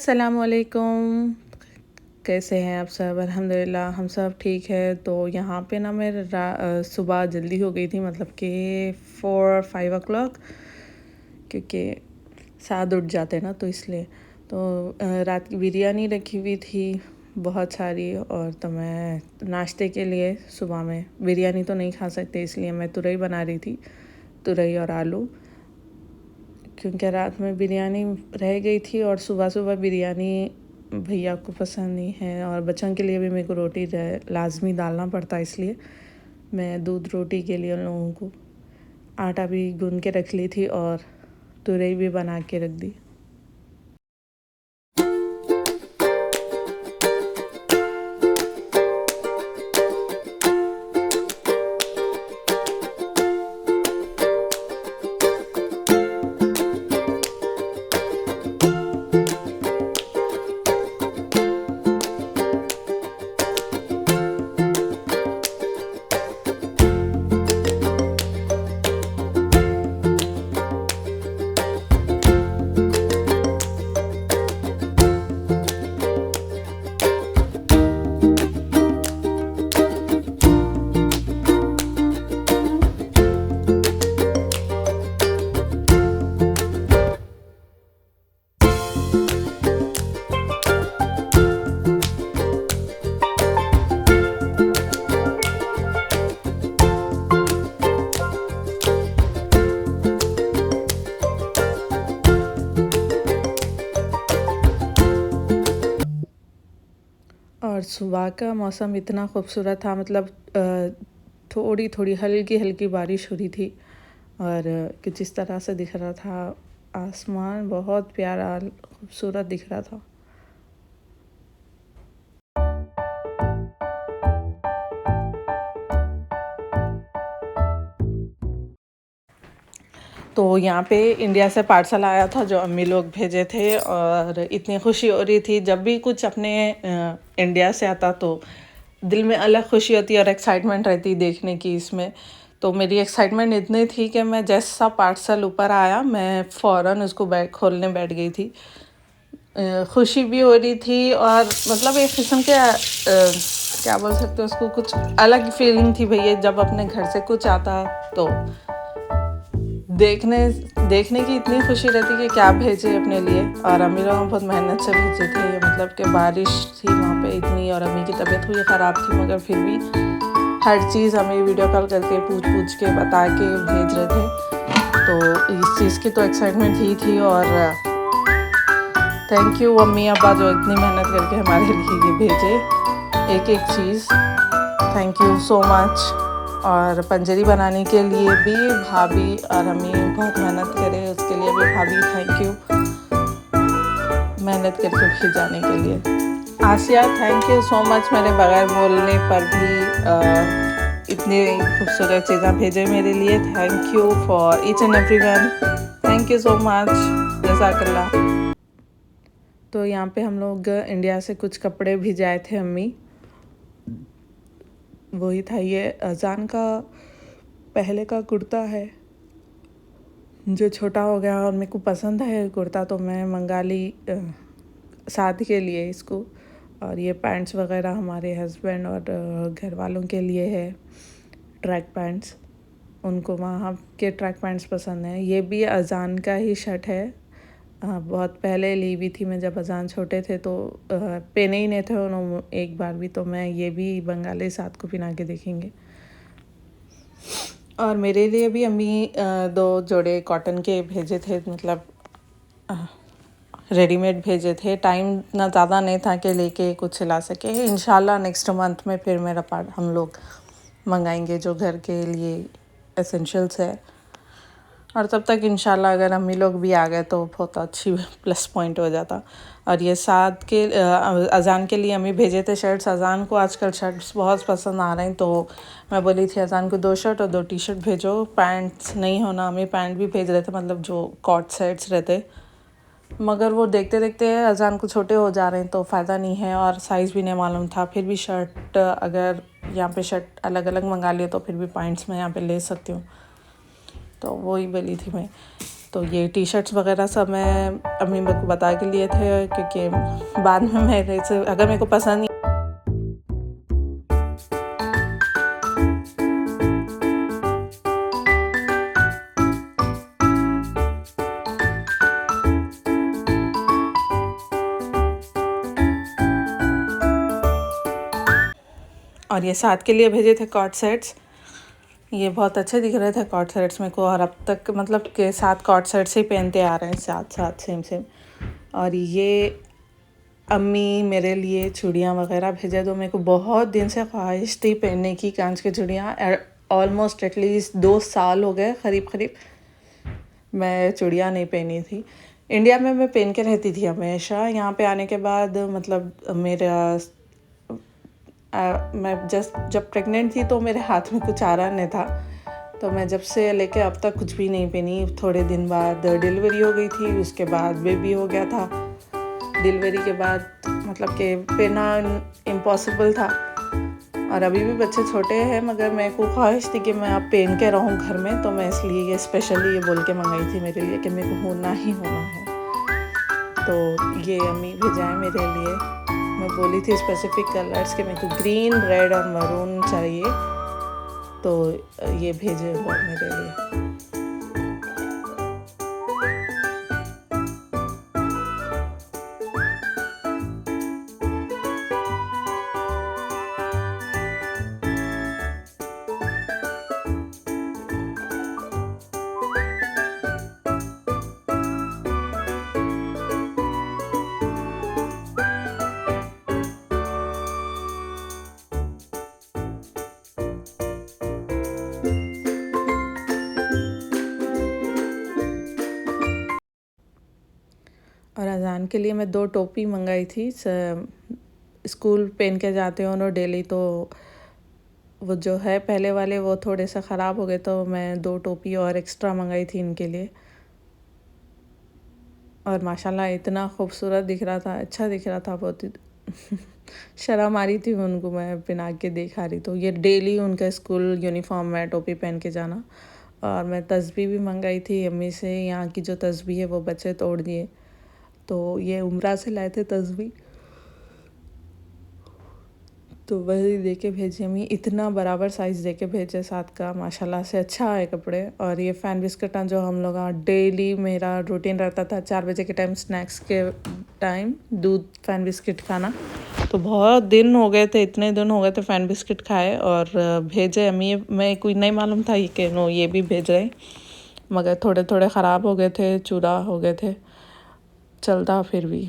अस्सलामुअलैकुम। कैसे हैं आप सब? अल्हम्दुलिल्लाह हम सब ठीक है। तो यहाँ पे ना मैं सुबह जल्दी हो गई थी, मतलब कि 4-5 o'clock, क्योंकि 7 उठ जाते ना, तो इसलिए। तो रात की बिरयानी रखी हुई थी बहुत सारी, और तो मैं नाश्ते के लिए सुबह में बिरयानी तो नहीं खा सकते, इसलिए मैं तुरई बना रही थी, तुरई और आलू, क्योंकि रात में बिरयानी रह गई थी और सुबह सुबह बिरयानी भैया को पसंद नहीं है, और बच्चों के लिए भी मेरे को रोटी लाजमी डालना पड़ता, इसलिए मैं दूध रोटी के लिए उन लोगों को आटा भी गूंद के रख ली थी और तुरई भी बना के रख दी। और सुबह का मौसम इतना खूबसूरत था, मतलब थोड़ी थोड़ी हल्की हल्की बारिश हो रही थी, और कुछ इस तरह से दिख रहा था आसमान, बहुत प्यारा खूबसूरत दिख रहा था। तो यहाँ पे इंडिया से पार्सल आया था जो अम्मी लोग भेजे थे, और इतनी खुशी हो रही थी। जब भी कुछ अपने इंडिया से आता तो दिल में अलग खुशी होती और एक्साइटमेंट रहती देखने की इसमें। तो मेरी एक्साइटमेंट इतनी थी कि मैं जैसा पार्सल ऊपर आया मैं फ़ौरन उसको बैग खोलने बैठ गई थी। खुशी भी हो रही थी, और मतलब एक किस्म के क्या बोल सकते हो उसको, कुछ अलग फीलिंग थी भैया जब अपने घर से कुछ आता तो देखने की इतनी खुशी रहती कि क्या भेजे अपने लिए। और अम्मी लोग बहुत मेहनत से भेजे थे, मतलब कि बारिश थी वहाँ पे इतनी, और अम्मी की तबीयत हुई ख़राब थी, मगर फिर भी हर चीज़ हमें वीडियो कॉल करके पूछ के बता के भेज रहे थे। तो इस चीज़ की तो एक्साइटमेंट थी। और थैंक यू अम्मी अब्बा जो इतनी मेहनत करके हमारे लिए ये भेजे एक एक चीज़। Thank you so much. और पंजरी बनाने के लिए भी भाभी और अम्मी बहुत मेहनत करे, उसके लिए भी भाभी थैंक यू, मेहनत करके भेजाने के लिए। आसिया थैंक यू सो मच, मेरे बगैर बोलने पर भी इतनी खूबसूरत चीज़ें भेजे मेरे लिए। Thank you for each and everyone, thank you so much, जज़ाकल्लाह। तो यहाँ पे हम लोग इंडिया से कुछ कपड़े भी जाए थे अम्मी, वही था ये अजान का पहले का कुर्ता है जो छोटा हो गया, और मेरे को पसंद है कुर्ता, तो मैं मंगा ली शादी के लिए इसको। और ये पैंट्स वगैरह हमारे हस्बैंड और घर वालों के लिए है, ट्रैक पैंट्स, उनको वहाँ के ट्रैक पैंट्स पसंद है। ये भी अजान का ही शर्ट है, बहुत पहले ली हुई थी मैं, जब अजान छोटे थे तो पहने ही नहीं थे उन्होंने एक बार भी, तो मैं ये भी बंगाली साथ को पहना के देखेंगे। और मेरे लिए भी अम्मी 2 जोड़े कॉटन के भेजे थे, मतलब रेडीमेड भेजे थे। टाइम ना ज़्यादा नहीं था कि लेके कुछ सिला सके। इंशाल्लाह नेक्स्ट मंथ में फिर मेरा पार्ट हम लोग मंगाएंगे जो घर के लिए एसेंशियल्स है, और तब तक इंशाल्लाह अगर अम्मी लोग भी आ गए तो बहुत अच्छी प्लस पॉइंट हो जाता। और ये साथ के अजान के लिए अम्मी भेजे थे शर्ट्स। अजान को आजकल शर्ट्स बहुत पसंद आ रहे हैं, तो मैं बोली थी अजान को 2 शर्ट और 2 टी-शर्ट भेजो, पैंट्स नहीं होना। अम्मी पैंट भी भेज रहे थे, मतलब जो कॉट सेट्स रहते, मगर वो देखते देखते अजान को छोटे हो जा रहे हैं तो फ़ायदा नहीं है, और साइज़ भी नहीं मालूम था। फिर भी शर्ट अगर यहाँ पे शर्ट अलग अलग मंगा लिए तो फिर भी पैंट्स मैं यहाँ पे ले सकती हूँ, तो वही बोली थी मैं। तो ये टी शर्ट्स वगैरह सब मैं अम्मी मेरे को बता के लिए थे, क्योंकि बाद में मेरे से अगर मेरे को पसंद नहीं। और ये साथ के लिए भेजे थे कॉर्ड सेट्स, ये बहुत अच्छे दिख रहे थे कॉर्ड सेट्स मेरे को, और अब तक मतलब के 7 कॉर्ड सेट्स ही पहनते आ रहे हैं साथ साथ सेम। और ये अम्मी मेरे लिए चूड़ियाँ वगैरह भेजे, तो मेरे को बहुत दिन से ख्वाहिश थी पहनने की कांच की चूड़ियाँ। ऑलमोस्ट एटलीस्ट 2 साल हो गए करीब मैं चूड़ियाँ नहीं पहनी थी। इंडिया में मैं पहन के रहती थी हमेशा, यहाँ पे आने के बाद मतलब मैं जब प्रेग्नेंट थी तो मेरे हाथ में कुछ आ रहा नहीं था, तो मैं जब से लेके अब तक कुछ भी नहीं पहनी। थोड़े दिन बाद डिलीवरी हो गई थी, उसके बाद बेबी हो गया था। डिलीवरी के बाद मतलब कि पहनना इम्पॉसिबल था, और अभी भी बच्चे छोटे हैं, मगर मेरे को ख्वाहिश थी कि मैं अब पहन के रहूँ घर में, तो मैं इसलिए ये स्पेशली ये बोल के मंगाई थी मेरे लिए कि मेरे को होना ही होना है। तो ये अम्मी भेजा है मेरे लिए। मैं बोली थी स्पेसिफिक कलर्स के मेरे को ग्रीन, रेड और मरून चाहिए, तो ये भेजे हुआ मेरे लिए। और अजान के लिए मैं 2 टोपी मंगाई थी, स्कूल पहन के जाते हो ना डेली, तो वो जो है पहले वाले वो थोड़े से ख़राब हो गए, तो मैं 2 टोपी और एक्स्ट्रा मंगाई थी इनके लिए। और माशाल्लाह इतना खूबसूरत दिख रहा था, अच्छा दिख रहा था बहुत ही शर्म आ रही थी उनको मैं पहना के दिखा रही, तो ये डेली उनका स्कूल यूनिफॉर्म में टोपी पहन के जाना। और मैं तस्बीह भी मंगाई थी अम्मी से, यहाँ की जो तस्बीह है वो बच्चे तोड़ दिए, तो ये उम्रा से लाए थे तस्बीह, तो वही दे के भेजी अम्मी। इतना बराबर साइज़ दे के भेजे साथ का, माशाल्लाह से अच्छा है कपड़े। और ये फ़ैन बिस्किट जो हम लोग डेली मेरा रूटीन रहता था 4 बजे के टाइम, स्नैक्स के टाइम दूध फ़ैन बिस्किट खाना, तो बहुत दिन हो गए थे, इतने दिन हो गए थे फ़ैन बिस्किट खाए, और भेजे अम्मी। मैं कोई नहीं मालूम था ये कि नो ये भी भेज रहे, मगर थोड़े थोड़े ख़राब हो गए थे, चूरा हो गए थे, चलता फिर भी।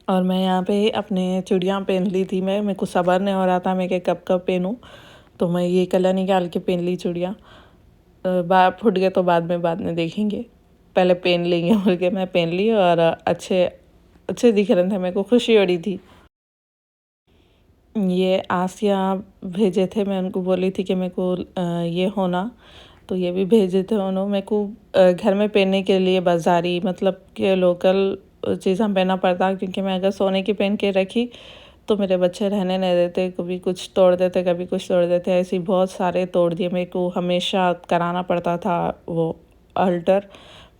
और मैं यहाँ पे अपने चूड़ियाँ पहन ली थी, मेरे को सब्र नहीं हो रहा था मैं कि कब पहनूँ, तो मैं ये कलर निकाल के पहन ली चूड़ियाँ। बाल फूट गए तो बाद में देखेंगे, पहले पहन लेंगे बोल के मैं पहन ली, और अच्छे अच्छे दिख रहे थे, मेरे को खुशी हो रही थी। ये आसिया भेजे थे, मैं उनको बोली थी कि मेरे को ये होना, तो ये भी भेजे थे उन्होंने मेरे को घर में पहनने के लिए, बाज़ारी मतलब कि लोकल चीज़ हम पहनना पड़ता, क्योंकि मैं अगर सोने की पहन के रखी तो मेरे बच्चे रहने नहीं देते, कभी कुछ तोड़ देते कभी कुछ तोड़ देते, ऐसे बहुत सारे तोड़ दिए। मेरे को हमेशा कराना पड़ता था वो अल्टर,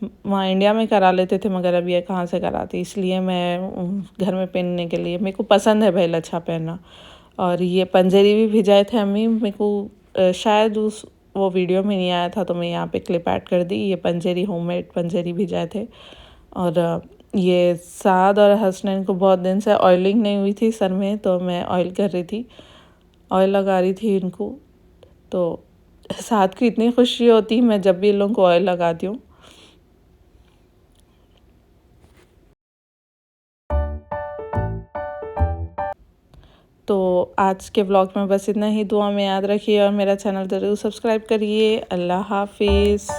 वहाँ इंडिया में करा लेते थे, मगर अब ये कहाँ से कराती, इसलिए मैं घर में पहनने के लिए, मेरे को पसंद है भाई लच्छा पहनना। और ये पंजेरी भी भिजाए थे अम्मी मेरे को, शायद उस वो वीडियो में नहीं आया था, तो मैं यहाँ पे क्लिप ऐड कर दी। ये पंजेरी होममेड पंजेरी भिजाए थे। और ये साद और हसनैन को बहुत दिन से ऑयलिंग नहीं हुई थी सर में, तो मैं ऑयल कर रही थी, ऑयल लगा रही थी इनको। तो साद को इतनी खुशी होती मैं जब भी इन लोगों को ऑयल लगाती हूँ। तो आज के व्लॉग में बस इतना ही। दुआ में याद रखिए और मेरा चैनल ज़रूर सब्सक्राइब करिए। अल्लाह हाफिज़।